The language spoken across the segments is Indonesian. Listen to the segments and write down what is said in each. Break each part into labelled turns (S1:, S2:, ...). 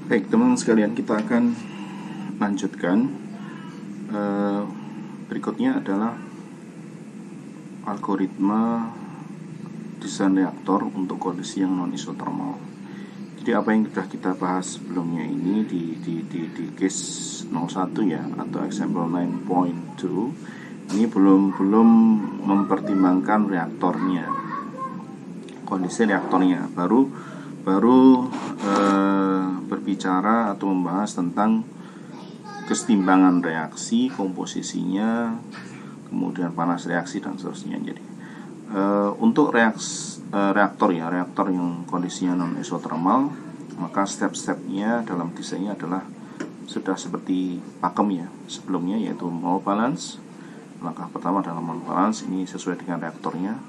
S1: Baik teman-teman sekalian, kita akan lanjutkan. Berikutnya adalah algoritma desain reaktor untuk kondisi yang non isotermal. Jadi apa yang sudah kita bahas sebelumnya ini di case 01 ya, atau example 9.2, ini belum mempertimbangkan reaktornya, kondisi reaktornya, baru berbicara atau membahas tentang kesetimbangan reaksi, komposisinya, kemudian panas reaksi dan seterusnya. Jadi untuk reaktor yang kondisinya non isotermal, maka step-stepnya dalam desainnya adalah sudah seperti pakem ya sebelumnya, yaitu mole balance. Langkah pertama adalah mole balance, ini sesuai dengan reaktornya,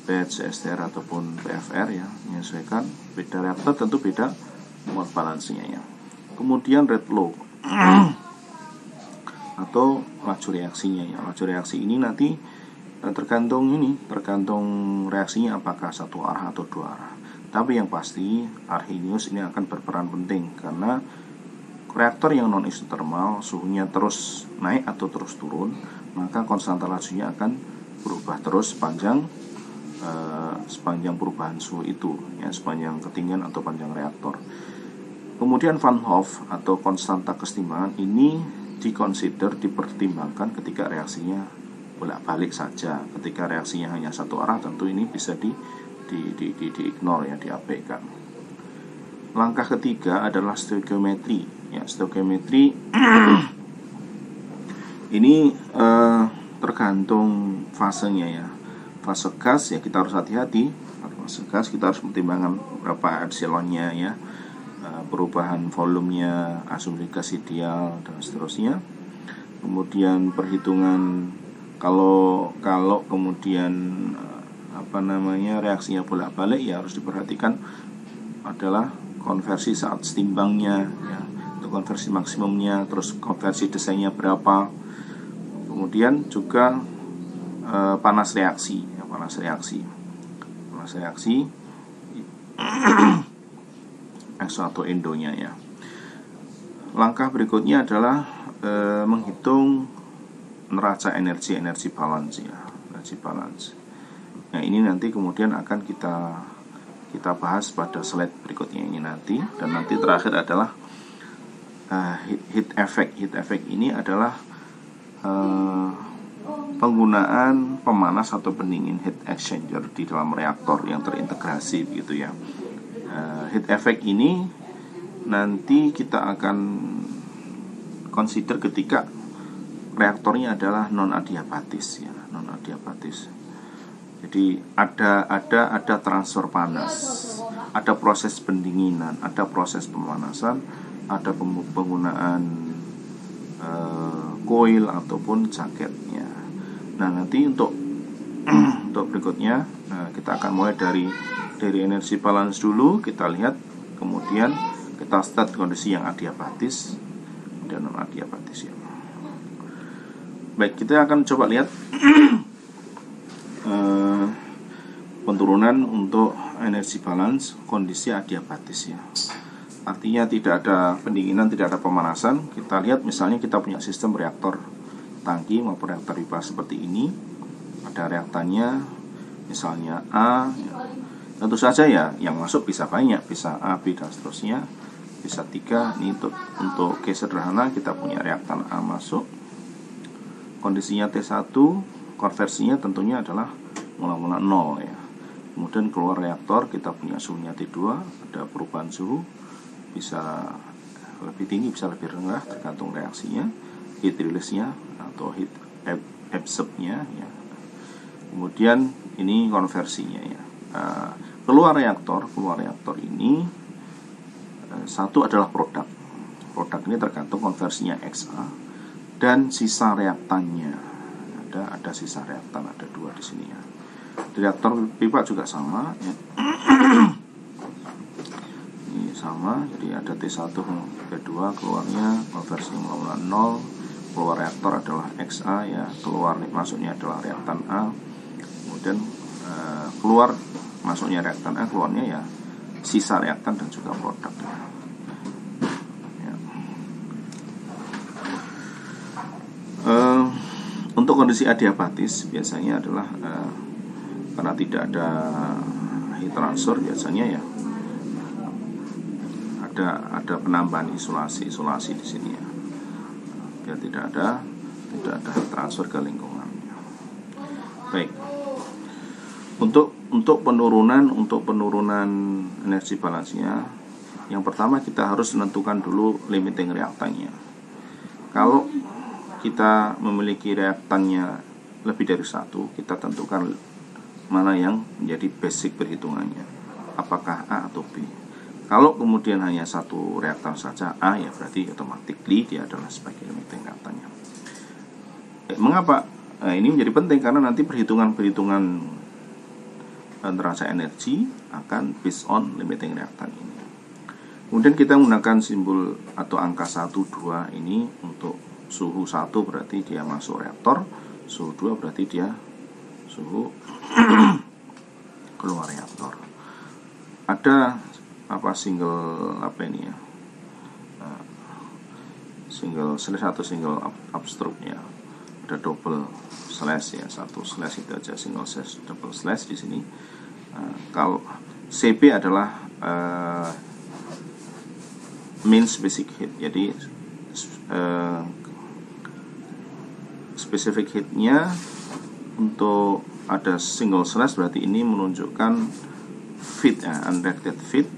S1: batch, CSTR ataupun PFR ya, menyesuaikan. Beda reaktor tentu beda mole balance-nya ya. Kemudian rate law atau laju reaksinya ya. Laju reaksi ini nanti tergantung reaksinya apakah satu arah atau dua arah. Tapi yang pasti Arrhenius ini akan berperan penting, karena reaktor yang non isotermal suhunya terus naik atau terus turun, maka konstanta lajunya akan berubah terus sepanjang perubahan suhu itu ya, sepanjang ketinggian atau panjang reaktor. Kemudian Van Hoff atau konstanta kesetimbangan ini dipertimbangkan ketika reaksinya bolak-balik saja. Ketika reaksinya hanya satu arah, tentu ini bisa di-ignore ya, diabaikan. Langkah ketiga adalah stoichiometry ya. Stoichiometry ini tergantung fasenya ya. Fase gas ya, kita harus hati-hati. Fase gas kita harus mempertimbangkan berapa epsilonnya ya, perubahan volumenya, asumsi gas ideal dan seterusnya. Kemudian perhitungan kalau kemudian reaksinya bolak-balik ya, harus diperhatikan adalah konversi saat setimbangnya ya, untuk konversi maksimumnya, terus konversi desainnya berapa. Kemudian juga panas reaksi exo atau endonya ya. Langkah berikutnya adalah menghitung neraca energi balance ya, energi balance. Nah, ini nanti kemudian akan kita bahas pada slide berikutnya ini nanti. Dan nanti terakhir adalah heat effect. Heat effect ini adalah penggunaan pemanas atau pendingin, heat exchanger di dalam reaktor yang terintegrasi begitu ya. Heat effect ini nanti kita akan consider ketika reaktornya adalah non adiabatis ya, non adiabatis. Jadi ada transfer panas, ada proses pendinginan, ada proses pemanasan, ada penggunaan coil ataupun jaketnya. Nah, nanti untuk berikutnya kita akan mulai dari energi balance dulu, kita lihat, kemudian kita start kondisi yang adiabatis dan non adiabatis ya. Baik, kita akan coba lihat penurunan untuk energi balance kondisi adiabatis ya. Artinya tidak ada pendinginan, tidak ada pemanasan. Kita lihat misalnya kita punya sistem reaktor tangki maupun reaktor pipa seperti ini. Ada reaktannya misalnya A ya. Tentu saja ya, yang masuk bisa banyak, bisa A, B dan seterusnya, bisa 3. Ini untuk case sederhana, kita punya reaktan A masuk, kondisinya T1, konversinya tentunya adalah mula-mula 0 ya. Kemudian keluar reaktor, kita punya suhunya T2, ada perubahan suhu, bisa lebih tinggi, bisa lebih rendah, tergantung reaksinya, heat release-nya atau heat absorb-nya ya. Kemudian ini konversinya ya. Keluar reaktor ini satu adalah produk ini tergantung konversinya XA dan sisa reaktannya. Ada sisa reaktan, ada 2 di sini ya. Di reaktor pipa juga sama ya. Ini sama, jadi ada T1 T2, keluarnya konversinya mula 0. Keluar reaktor adalah XA ya, masuknya adalah reaktan A. Kemudian keluar masuknya reaktan A, keluarnya ya sisa reaktan dan juga produk. Untuk kondisi adiabatis biasanya adalah karena tidak ada heat transfer, biasanya ya ada penambahan isolasi di sini ya, biar tidak ada heat transfer ke lingkungan. Baik. Untuk penurunan energi balance-nya, yang pertama kita harus menentukan dulu limiting reaktannya. Kalau kita memiliki reaktannya lebih dari satu, kita tentukan mana yang menjadi basic perhitungannya, apakah A atau B. Kalau kemudian hanya satu reaktan saja A, ya berarti automatically dia adalah sebagai limiting reaktannya. Mengapa? Ini menjadi penting karena nanti perhitungan neraca energi akan based on limiting reaktan ini. Kemudian kita menggunakan simbol atau angka 1, 2 ini untuk suhu 1 berarti dia masuk reaktor, suhu 2 berarti dia suhu keluar reaktor. Ada single single slash atau single upstroke ya. Ada double slash ya, satu slash itu aja, single slash, double slash di sini. Kalau CP adalah mean specific heat, jadi specific heatnya untuk ada single slash berarti ini menunjukkan feed ya, unreacted feed.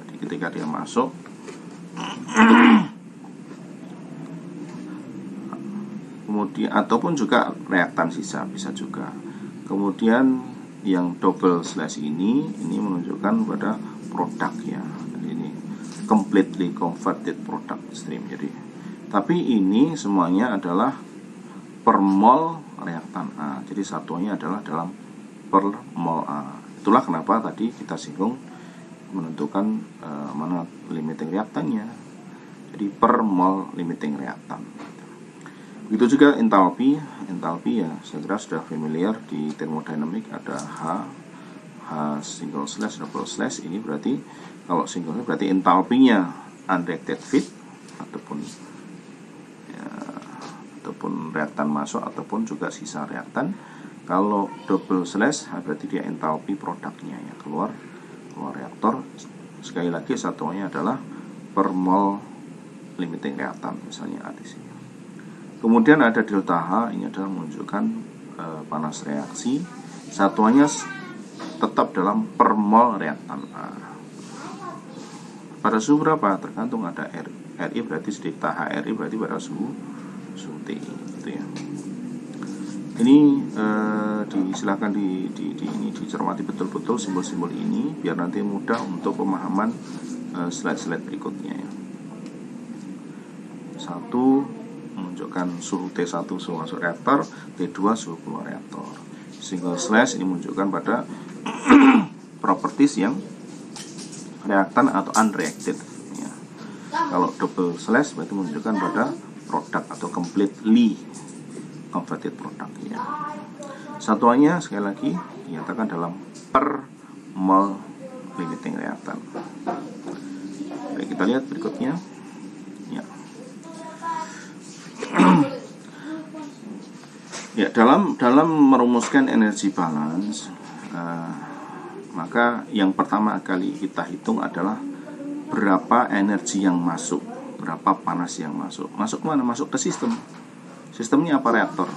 S1: Jadi ketika dia masuk kemudian, ataupun juga reaktan sisa bisa juga. Kemudian yang double slash ini menunjukkan pada produk ya. Jadi ini completely converted product stream. Jadi tapi ini semuanya adalah per mol reaktan A. Jadi satuannya adalah dalam per mol A. Itulah kenapa tadi kita singgung menentukan mana limiting reaktannya. Jadi per mol limiting reaktan. Begitu juga entalpi ya, saya kira sudah familiar di termodinamik, ada H single slash, double slash. Ini berarti kalau single slash berarti entalpinya unreacted feed ataupun reaktan masuk ataupun juga sisa reaktan. Kalau double slash berarti dia entalpi produknya ya, keluar reaktor. Sekali lagi satuannya adalah per mol limiting reaktan, misalnya A di sini. Kemudian ada delta H, ini adalah menunjukkan panas reaksi. Satuannya tetap dalam per mol reaktan A. Pada suhu berapa? Tergantung ada RI berarti delta HRI berarti pada suhu T gitu ya. Ini silakan dicermati betul-betul simbol-simbol ini biar nanti mudah untuk pemahaman slide-slide berikutnya ya. 1 menunjukkan suhu T1 suhu masuk reaktor, T2 suhu keluar reaktor. Single slash ini menunjukkan pada properties yang reaktan atau unreacted ya. Kalau double slash berarti menunjukkan pada produk atau completely converted product ya. Satuannya sekali lagi dinyatakan dalam per mol limiting reaktan. Baik, kita lihat berikutnya ya. Ya, dalam merumuskan energi balance maka yang pertama kali kita hitung adalah berapa energi yang masuk, berapa panas yang masuk mana? Masuk ke sistemnya apa? Reaktor.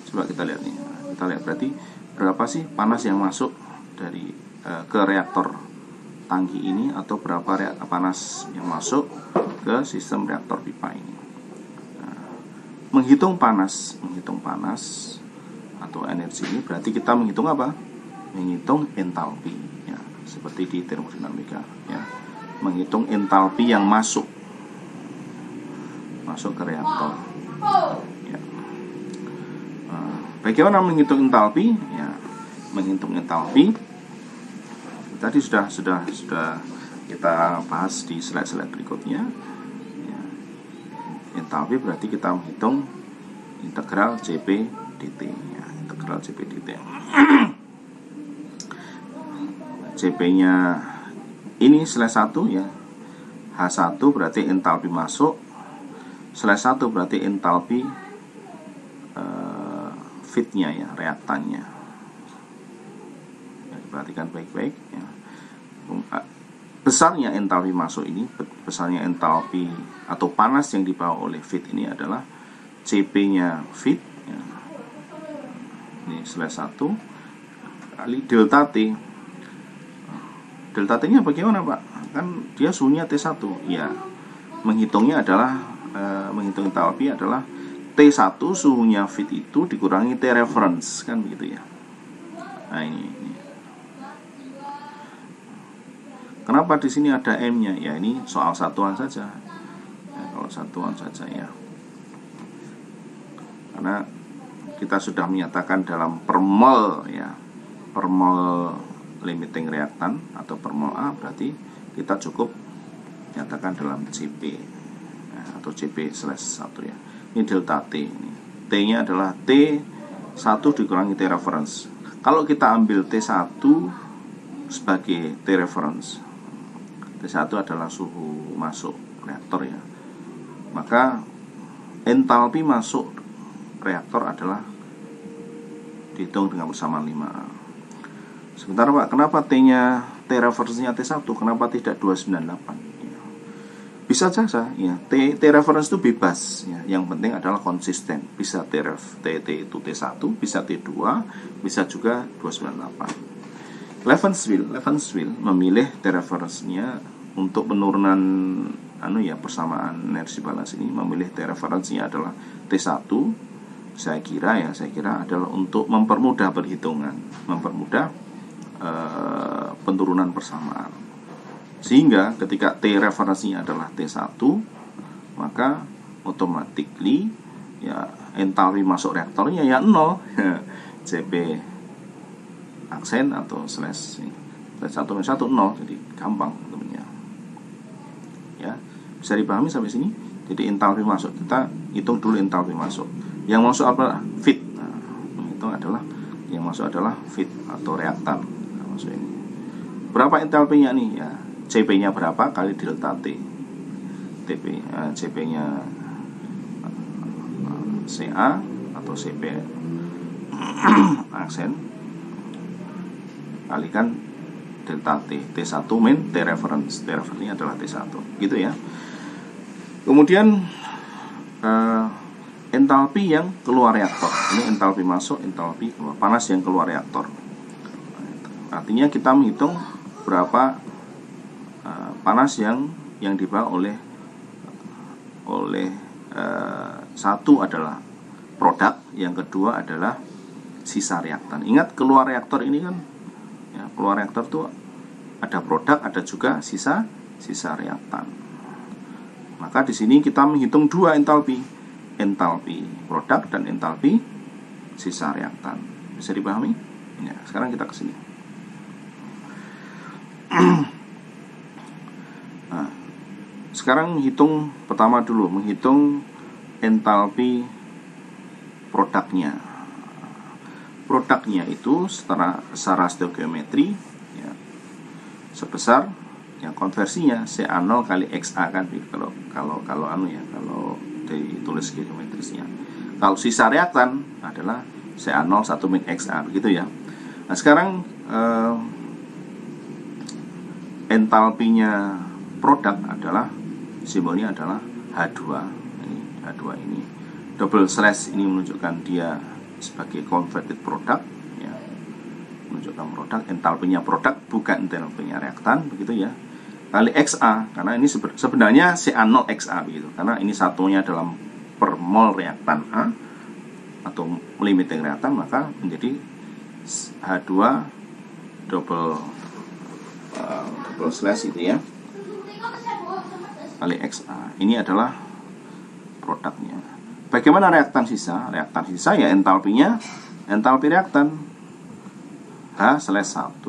S1: Coba kita lihat nih, kita lihat berarti berapa sih panas yang masuk dari ke reaktor tangki ini, atau berapa panas yang masuk ke sistem reaktor pipa ini. Menghitung panas atau energi ini berarti kita menghitung apa? Menghitung entalpi ya, seperti di termodinamika ya. Menghitung entalpi yang masuk ke reaktor ya. Bagaimana menghitung entalpi ya? Menghitung entalpi tadi sudah kita bahas di slide-slide berikutnya ya. Entalpi berarti kita menghitung integral Cp dt ya, integral Cp dt. Cp nya ini slash 1 ya, H1 berarti entalpi masuk, slash 1 berarti entalpi feednya ya, reaktannya. Ya, perhatikan baik-baik ya. Besarnya entalpi masuk ini, besarnya entalpi atau panas yang dibawa oleh feed ini adalah CP-nya feed ya. Ini /1 kali delta T. Delta T-nya bagaimana, Pak? Kan dia suhunya T1. Ya, menghitungnya adalah menghitung entalpi adalah T1 suhunya feed itu dikurangi T reference, kan begitu ya. Nah, ini. Kenapa di sini ada M-nya? Ya, ini soal satuan saja. Ya, kalau satuan saja ya. Karena kita sudah menyatakan dalam per mol ya, per mol limiting reaktan atau per mol A, berarti kita cukup nyatakan dalam CP ya, atau CP/1 ya. Ini delta T ini. T-nya adalah T1 dikurangi T reference. Kalau kita ambil T1 sebagai T reference, T1 adalah suhu masuk reaktor ya, maka entalpi masuk reaktor adalah dihitung dengan bersamaan 5A. Sebentar, Pak, kenapa T-nya, T reference-nya T1, kenapa tidak 298 ya? Bisa saja ya, T reference itu bebas ya, yang penting adalah konsisten. Bisa T itu T1, bisa T2, bisa juga 298. Levenswil memilih T reference-nya untuk penurunan persamaan energi balance ini, memilih T reference-nya adalah T1. Saya kira adalah untuk mempermudah perhitungan, mempermudah penurunan persamaan. Sehingga ketika T referensinya adalah T1, maka automatically ya entalpi masuk reaktornya ya 0. CP aksen atau slash T1 -1 0, jadi gampang temennya. Ya, bisa dipahami sampai sini. Jadi entalpi masuk, kita hitung dulu entalpi masuk. Yang masuk apa? Feed. Nah, itu adalah yang masuk adalah feed atau reaktan. Nah, masuk ini. Berapa entalpinya nih ya? CP-nya berapa kali delta T. CP-nya CA atau CP aksen kalikan delta T. T1 min T reference. T reference-nya adalah T1. Gitu ya. Kemudian entalpi yang keluar reaktor. Ini entalpi masuk, entalpi keluar. Panas yang keluar reaktor. Artinya kita menghitung berapa panas yang dibawa oleh satu adalah produk, yang kedua adalah sisa reaktan. Ingat, keluar reaktor ini kan ya, keluar reaktor tuh ada produk, ada juga sisa reaktan. Maka di sini kita menghitung dua entalpi produk dan entalpi sisa reaktan. Bisa dipahami? Ya, sekarang kita ke sini. Nah, sekarang menghitung entalpi produknya. Produknya itu secara stoichiometri ya, sebesar yang konversinya CA0 kali XA kan, kalau ditulis geometrisnya. Kalau sisa reaktan adalah CA0 1 min XA, begitu ya. Nah, sekarang entalpinya produk adalah simbolnya adalah H2. H2 ini double slash ini menunjukkan dia sebagai converted product ya, menunjukkan produk. Entalpinya produk bukan entalpinya reaktan, begitu ya, kali XA, karena ini sebenarnya CA0 XA begitu, karena ini satunya dalam per mol reaktan A atau limiting reaktan, maka menjadi H2 double slash itu ya, kali XA. Ini adalah produknya. Bagaimana reaktan sisa? Reaktan sisa ya entalpi reaktan H/1.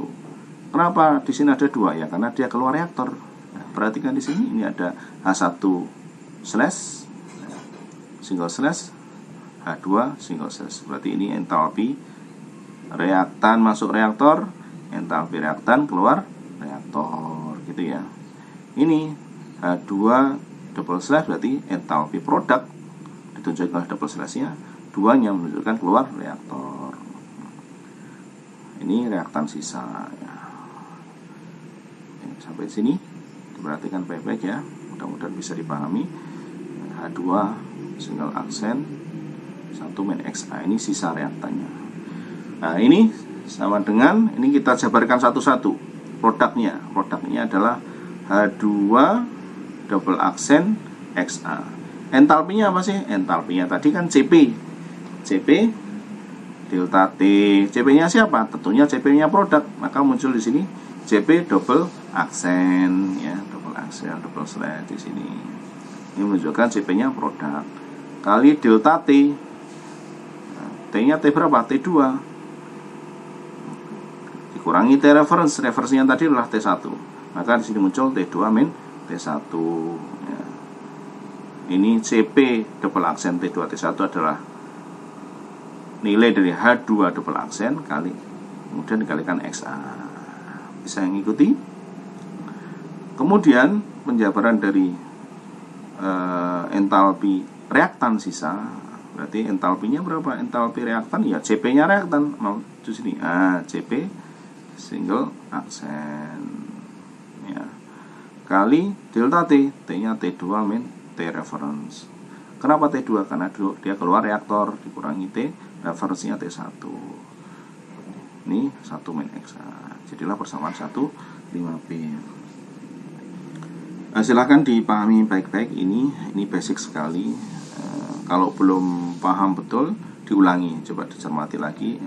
S1: Kenapa di sini ada 2 ya? Karena dia keluar reaktor. Nah, perhatikan di sini ini ada H1 slash single slash H2 single slash. Berarti ini entalpi reaktan masuk reaktor, entalpi reaktan keluar reaktor, gitu ya. Ini H2 double slash berarti entalpi produk ditunjukkan oleh double slash-nya 2-nya menunjukkan keluar reaktor. Ini reaktan sisa ya. Sampai sini diperhatikan baik-baik ya, mudah-mudahan bisa dipahami. H2 single aksen 1 main XA, ini sisa reaktannya. Nah ini sama dengan, ini kita jabarkan satu-satu produknya. Produknya adalah H2 double aksen XA. Entalpinya apa sih? Entalpinya tadi kan CP delta T. CP-nya siapa? Tentunya CP-nya produk. Maka muncul di sini CP double aksen ya, double aksen, double slash di sini. Ini menunjukkan CP-nya produk kali delta T. Nah, T-nya T berapa? T2. Dikurangi T reference. Referensinya tadi adalah T1. Maka di sini muncul T2 min T1 ya. Ini CP double aksen T2 T1 adalah nilai dari H2 double aksen kali kemudian dikalikan XA. Bisa mengikuti? Kemudian penjabaran dari entalpi reaktan sisa, berarti entalpinya berapa? Entalpi reaktan ya CP-nya reaktan mau di sini. CP single aksen ya kali delta T, T-nya T2 min T reference. Kenapa T2? Karena dia keluar reaktor dikurangi T referensinya T1. Ini 1 min XA. Jadilah persamaan 1 5P. Nah, silahkan dipahami baik-baik, ini basic sekali. Kalau belum paham betul diulangi, coba dicermati lagi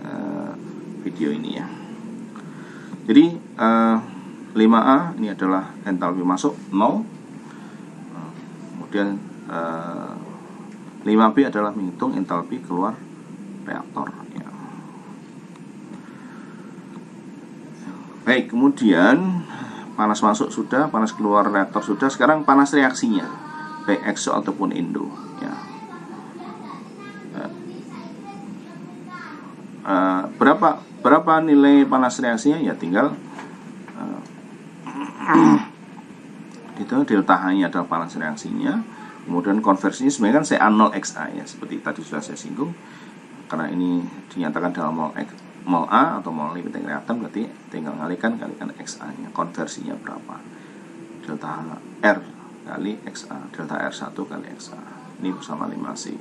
S1: video ini ya. Jadi 5A ini adalah entalpi masuk 0. Kemudian 5B adalah menghitung entalpi keluar reaktor ya. Baik, kemudian panas masuk sudah, panas keluar reaktor sudah. Sekarang panas reaksinya, baik exo ataupun endo ya. Berapa nilai panas reaksinya ya, tinggal itu delta H-nya adalah panas reaksinya. Kemudian konversinya sebenarnya kan CA0XA ya, seperti tadi sudah saya singgung. Karena ini dinyatakan dalam mol A atau mol limiting reaktan, berarti tinggal kalikan XA-nya. Konversinya berapa? Delta R kali XA, delta R1 kali XA. Ini bersama 5C.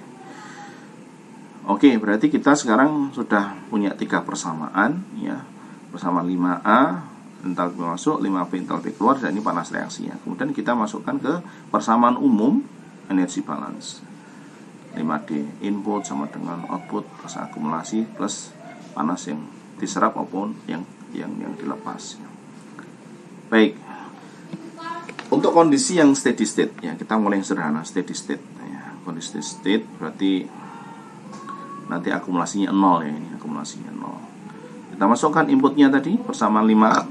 S1: Oke, berarti kita sekarang sudah punya 3 persamaan ya. Bersama 5A entalpi masuk, 5P entalpi keluar, dan ini panas reaksinya. Kemudian kita masukkan ke persamaan umum energi balance. 5D input sama dengan output plus akumulasi plus panas yang diserap maupun yang dilepas. Baik. Untuk kondisi yang steady state ya, kita mulai yang sederhana, steady state ya. Kondisi steady state berarti nanti akumulasinya 0 ya, ini akumulasinya 0. Kita masukkan inputnya tadi persamaan 5A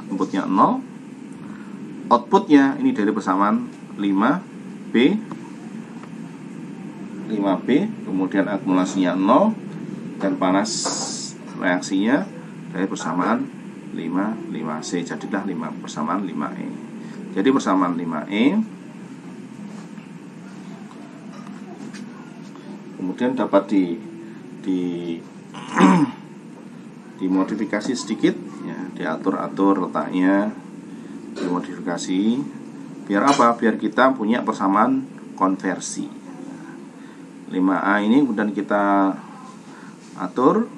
S1: inputnya 0. Outputnya ini dari persamaan 5B, kemudian akumulasinya 0, dan panas reaksinya dari persamaan 5C, jadilah 5 persamaan 5E. Jadi persamaan 5E kemudian dapat dimodifikasi sedikit ya, diatur-atur letaknya, dimodifikasi biar apa? Biar kita punya persamaan konversi. 5A ini kemudian kita atur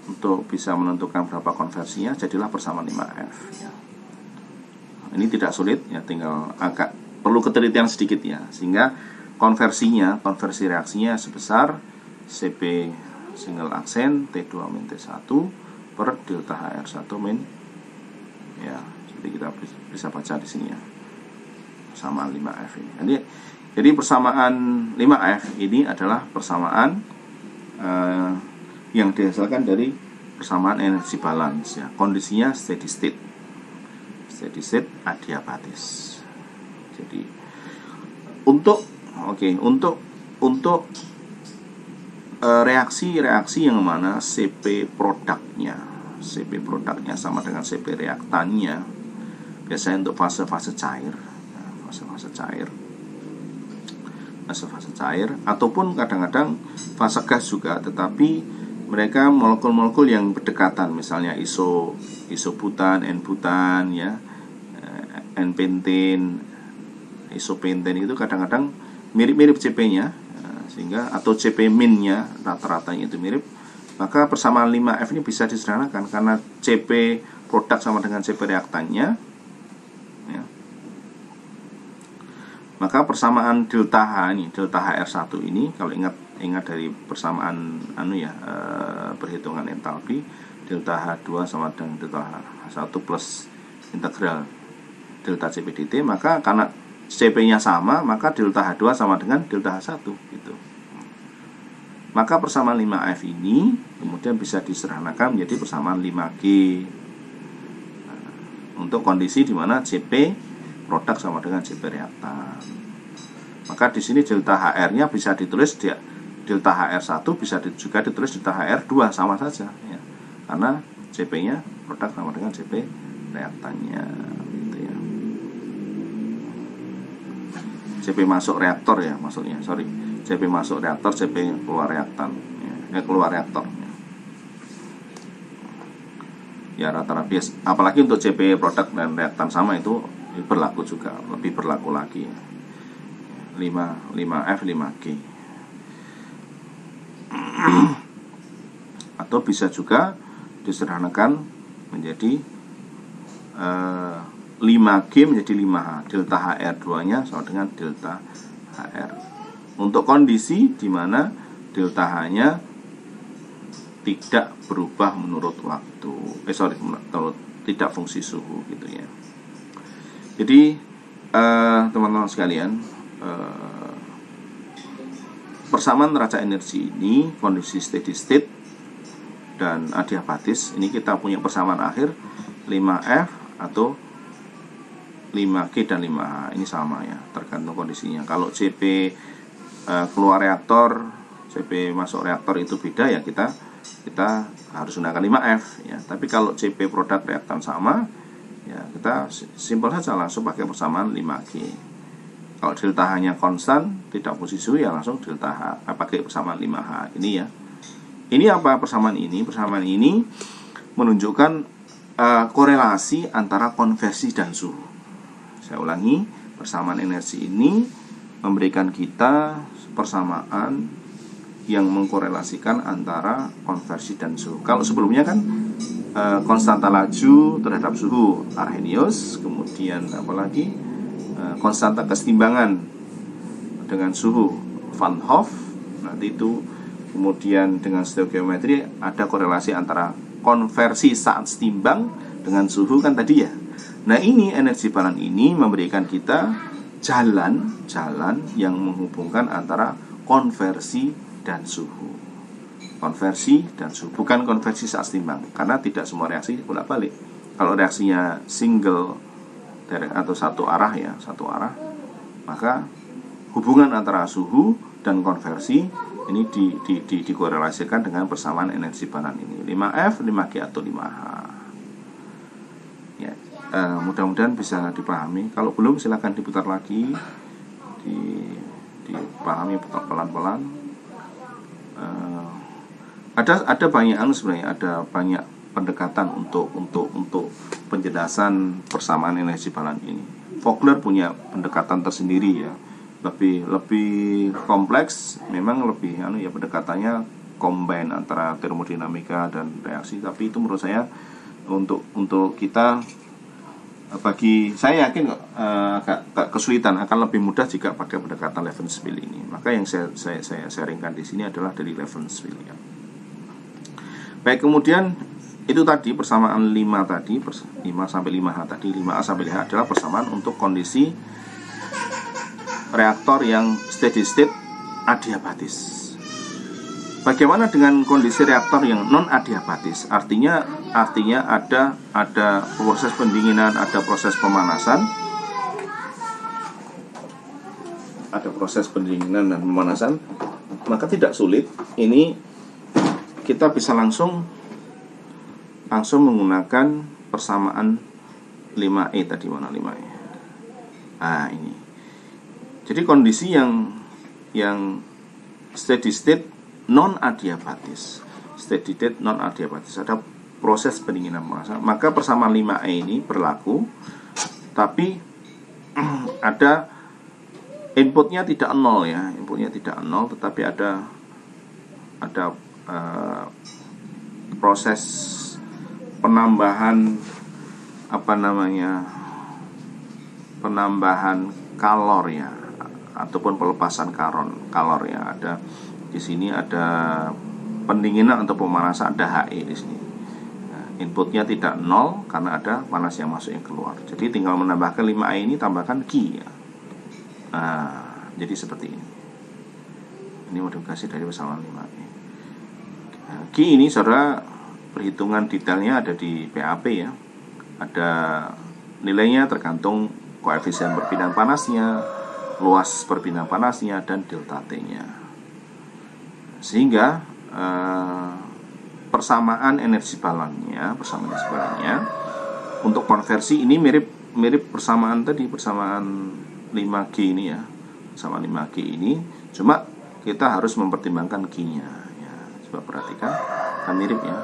S1: untuk bisa menentukan berapa konversinya, jadilah persamaan 5F ya. Ini tidak sulit ya, tinggal agak perlu ketelitian sedikit ya, sehingga konversi reaksinya sebesar CP single aksen T2 min T1 per delta HR1 min ya. Jadi kita bisa baca di sini ya, persamaan 5F ini. Jadi persamaan 5F ini adalah persamaan yang dihasilkan dari persamaan energi balance ya. Kondisinya steady state adiabatis. Jadi untuk reaksi yang mana CP produknya sama dengan CP reaktannya, biasanya untuk fase-fase cair fase cair, ataupun kadang-kadang fase gas juga, tetapi mereka molekul-molekul yang berdekatan, misalnya isobutan, N-butan, ya, N-pentin, isopentin itu kadang-kadang mirip-mirip CP-nya, sehingga atau CP-min-nya rata-ratanya itu mirip. Maka persamaan 5F ini bisa disederhanakan karena CP produk sama dengan CP reaktannya, ya. Maka persamaan delta H ini, delta HR1 ini, kalau ingat dari persamaan perhitungan entalpi, delta H2 sama dengan delta H1 plus integral delta CP dt, maka karena CP-nya sama, maka delta H2 sama dengan delta H1 gitu. Maka persamaan 5F ini kemudian bisa disederhanakan menjadi persamaan 5G. Untuk kondisi di mana CP produk sama dengan CP reaktan. Maka di sini delta HR-nya bisa ditulis delta HR1 bisa juga ditulis delta HR2 sama saja, ya. Karena CP-nya produk sama dengan CP reaktannya, gitu ya. CP masuk reaktor ya maksudnya, CP masuk reaktor, CP keluar reaktan, ya, keluar reaktor. Ya rata-rata bias. Apalagi untuk CP produk dan reaktan sama itu berlaku juga, lebih berlaku lagi. 5F 5G. Atau bisa juga disederhanakan menjadi 5G menjadi 5H. Delta HR2-nya sama dengan delta HR. Untuk kondisi di mana delta H-nya tidak berubah menurut waktu, tidak fungsi suhu gitu ya. Jadi teman-teman sekalian, persamaan neraca energi ini kondisi steady state dan adiabatis, ini kita punya persamaan akhir 5F atau 5G dan 5H, ini sama ya, tergantung kondisinya. Kalau CP keluar reaktor, CP masuk reaktor itu beda ya, kita harus gunakan 5F ya. Tapi kalau CP produk reaktan sama ya, kita simpel saja langsung pakai persamaan 5G. Kalau delta H-nya konstan, tidak fungsi suhu, ya langsung delta H, pakai persamaan 5H ini ya. Ini apa persamaan ini? Persamaan ini menunjukkan korelasi antara konversi dan suhu. Saya ulangi, persamaan energi ini memberikan kita persamaan yang mengkorelasikan antara konversi dan suhu. Kalau sebelumnya kan konstanta laju terhadap suhu Arrhenius, kemudian apalagi konstanta kesetimbangan dengan suhu Van Hoff, nanti itu kemudian dengan stoichiometri ada korelasi antara konversi saat setimbang dengan suhu kan tadi ya. Nah ini energi balan ini memberikan kita jalan yang menghubungkan antara konversi dan suhu. Konversi dan suhu, bukan konversi saat setimbang, karena tidak semua reaksi bolak-balik. Kalau reaksinya single direct atau satu arah ya, satu arah, maka hubungan antara suhu dan konversi ini dikorelasikan dengan persamaan energi balan ini 5F, 5G atau 5H. Ya, mudah-mudahan bisa dipahami. Kalau belum silakan diputar lagi, dipahami pelan-pelan. Ada banyak sebenarnya, ada banyak pendekatan untuk penjelasan persamaan energi balan ini. Vogler punya pendekatan tersendiri ya, lebih kompleks, memang lebih pendekatannya combine antara termodinamika dan reaksi. Tapi itu menurut saya untuk kita, bagi saya yakin agak kesulitan, akan lebih mudah jika pakai pendekatan Levenspiel ini. Maka yang saya sharingkan di sini adalah dari Levenspiel ya. Baik, kemudian itu tadi persamaan 5 tadi, 5 sampai 5H tadi, 5A sampai 5H adalah persamaan untuk kondisi reaktor yang steady state adiabatis. Bagaimana dengan kondisi reaktor yang non adiabatis? Artinya ada proses pendinginan, ada proses pemanasan. Ada proses pendinginan dan pemanasan, maka tidak sulit. Ini kita bisa langsung menggunakan persamaan 5E tadi, mana 5E. Nah, ini. Jadi kondisi yang yang steady state non adiabatis. Steady state non adiabatis, ada proses pendinginan pemanasan. Maka persamaan 5E ini berlaku, tapi ada inputnya tidak nol ya, inputnya tidak nol, tetapi ada proses penambahan penambahan kalor ya, ataupun pelepasan kalor ya. Ada di sini ada pendinginan atau pemanasan, ada HE di sini. Inputnya tidak nol karena ada panas yang masuk yang keluar. Jadi tinggal menambahkan 5E ini, tambahkan Q ya. Nah, jadi seperti ini. Ini modifikasi dari persamaan 5E. Q ini saudara, perhitungan detailnya ada di PAP ya. Ada nilainya tergantung koefisien perpindahan panasnya, luas perpindahan panasnya, dan delta T-nya. Sehingga persamaan energi balannya untuk konversi ini mirip persamaan tadi, persamaan 5G ini ya. Persamaan 5G ini, cuma kita harus mempertimbangkan Q-nya ya. Coba perhatikan, kan mirip ya.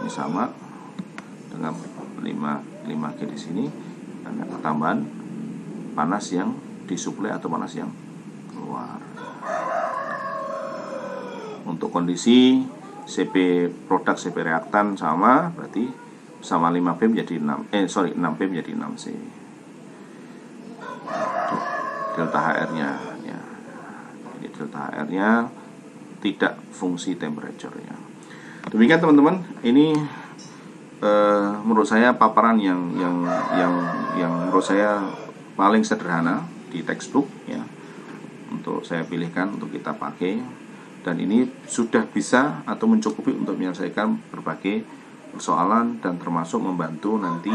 S1: Ini sama dengan 5G di sini, dan ada tambahan panas yang disuplai atau panas yang keluar. Untuk kondisi CP produk, CP reaktan sama, berarti sama 5P menjadi 6P menjadi 6C. Delta HR-nya ya. Jadi delta HR-nya tidak fungsi temperature ya. Demikian teman-teman, ini menurut saya paparan yang menurut saya paling sederhana di textbook ya, untuk saya pilihkan untuk kita pakai. Dan ini sudah bisa atau mencukupi untuk menyelesaikan berbagai persoalan dan termasuk membantu nanti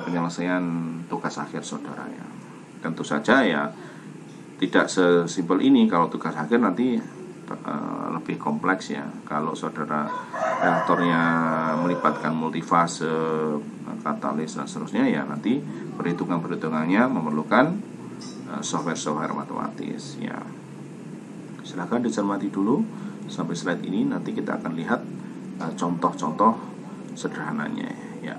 S1: penyelesaian tugas akhir saudara ya. Tentu saja ya tidak sesimpel ini. Kalau tugas akhir nanti lebih kompleks ya. Kalau saudara reaktornya melibatkan multifase, katalis dan seterusnya ya, nanti perhitungannya memerlukan software matematis ya. Silahkan dicermati dulu sampai slide ini, nanti kita akan lihat contoh-contoh sederhananya ya.